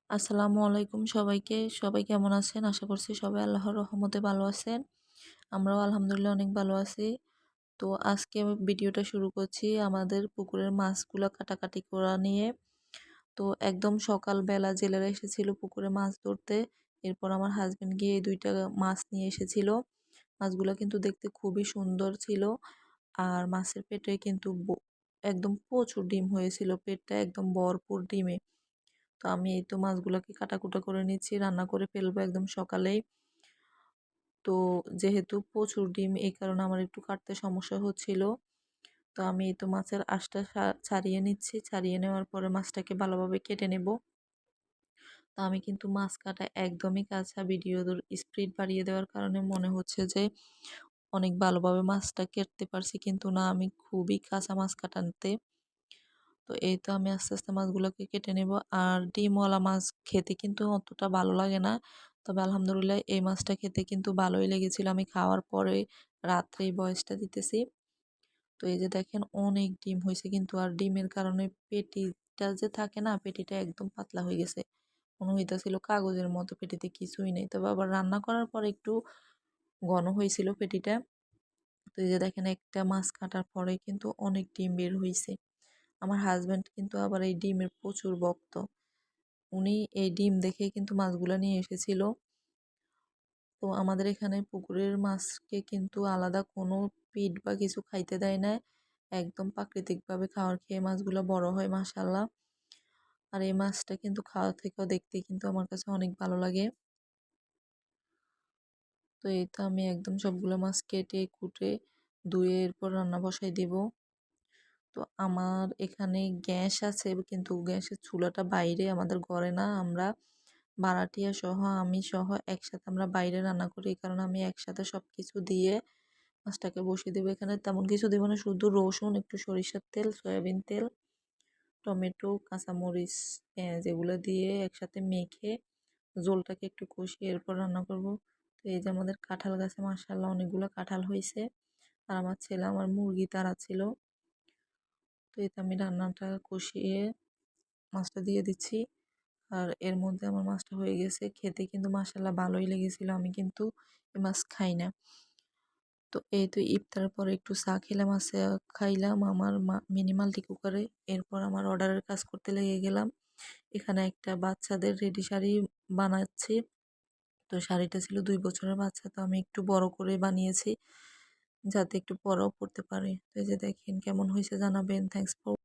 আসসালামু আলাইকুম সবাইকে। সবাই কেমন আছেন? আশা করছি সবাই আল্লাহর রহমতে ভালো আছেন। আমরাও আলহামদুলিল্লাহ অনেক ভালো আছি। তো আজকে আমি ভিডিওটা শুরু করছি আমাদের পুকুরের মাছগুলো কাটাকাটি করা নিয়ে। তো একদম সকালবেলা জেলেরা এসেছিল পুকুরে মাছ ধরতে। এরপর আমার হাসব্যান্ড গিয়ে এই ২ টা মাছ নিয়ে এসেছিল। মাছগুলো কিন্তু দেখতে খুবই সুন্দর ছিল। আর মাছের পেটে কিন্তু একদম প্রচুর ডিম হয়েছিল। পেটটা একদম ভরপুর ডিমে। তো আমি এই তো মাছগুলোকে কাটাকুটা করে নিচ্ছি, রান্না করে ফেলবো একদম সকালেই। তো যেহেতু প্রচুর ডিম এই কারণে আমার একটু কাটতে সমস্যা হচ্ছিল। তো আমি এই তো মাছের আঁশটা ছাড়িয়ে নিচ্ছি, ছাড়িয়ে নেওয়ার পরে মাছটাকে ভালোভাবে কেটে নেব। তো আমি কিন্তু মাছ কাটা একদমই কাঁচা, ভিডিওর স্পিড বাড়িয়ে দেওয়ার কারণে মনে হচ্ছে যে অনেক ভালোভাবে মাছটা কাটতে পারছি, কিন্তু না, আমি খুবই কাঁচা মাছ কাটাতে। তো এই তো আমি আস্তে আস্তে মাছগুলোকে কেটে নেব। আর ডিমওয়ালা মাছ খেতে কিন্তু অতটা ভালো লাগে না, তবে আলহামদুলিল্লাহ এই মাছটা খেতে কিন্তু ভালোই লেগেছিল। আমি খাওয়ার পরে রাত্রে এই ভয়েসটা দিতেছি। তো এই যে দেখেন অনেক ডিম হয়েছে কিন্তু, আর ডিমের কারণে পেটিটা যে থাকে না, পেটিটা একদম পাতলা হয়ে গেছে, মনে হইতেছিল কাগজের মতো, পেটিতে কিছুই নেই। তবে আবার রান্না করার পর একটু ঘন হয়েছিল পেটিটা। তো এই যে দেখেন একটা মাছ কাটার পরে কিন্তু অনেক ডিম বের হয়েছে। আমার হাজব্যান্ড কিন্তু আবার এই ডিমের প্রচুর ভক্ত। উনি এই ডিম দেখে কিন্তু মাছগুলো নিয়ে এসেছিল। তো আমাদের এখানে পুকুরের মাছকে কিন্তু আলাদা কোনো পিট বা কিছু খাইতে দেয় না। একদম প্রাকৃতিকভাবে খাওয়ার খেয়ে মাছগুলো বড় হয় মাশাআল্লাহ। আর এই মাছটা কিন্তু খাওয়া থেকেও দেখতে কিন্তু আমার কাছে অনেক ভালো লাগে। তো এই তো আমি একদম সবগুলো মাছ কেটে কুটে ধুয়ে এরপর রান্না বসাই দেব। তো আমার এখানে গ্যাস আছে, কিন্তু গ্যাসের চুলাটা বাইরে, আমাদের ঘরে না। আমরা ভাড়াটিয়া সহ, আমি সহ একসাথে আমরা বাইরে রান্না করি। এই কারণে আমি একসাথে সব কিছু দিয়ে মাছটাকে বসিয়ে দেবো। এখানে তেমন কিছু দেবো না, শুধু রসুন, একটু সরিষার তেল, সয়াবিন তেল, টমেটো, কাঁচামরিচ, পেঁয়াজ এগুলো দিয়ে একসাথে মেখে ঝোলটাকে একটু কষিয়ে এরপর রান্না করব। তো এই যে আমাদের কাঁঠাল গাছে মাশাআল্লাহ অনেকগুলো কাঁঠাল হয়েছে। আর আমার ছেলে আমার মুরগি তাড়া ছিল। তো এই তো আমি রান্নাটা কষিয়ে মাছটা দিয়ে দিচ্ছি। আর এর মধ্যে আমার মাছটা হয়ে গেছে। খেতে কিন্তু মাশাআল্লাহ ভালোই লেগেছিল। আমি কিন্তু এই মাছ খাই না। তো এই তো ইফতারের পরে একটু চা খেলাম, আর চা খাইলাম আমার মিনি মাল্টি কুকারে। এরপর আমার অর্ডারের কাজ করতে লেগে গেলাম। এখানে একটা বাচ্চাদের রেডি শাড়ি বানাচ্ছি। তো শাড়িটা ছিল ২ বছরের বাচ্চা, তো আমি একটু বড় করে বানিয়েছি যাতে একটু বড়ও পড়তে পারে। তো এই যে দেখেন কেমন হয়েছে জানাবেন। Thanks for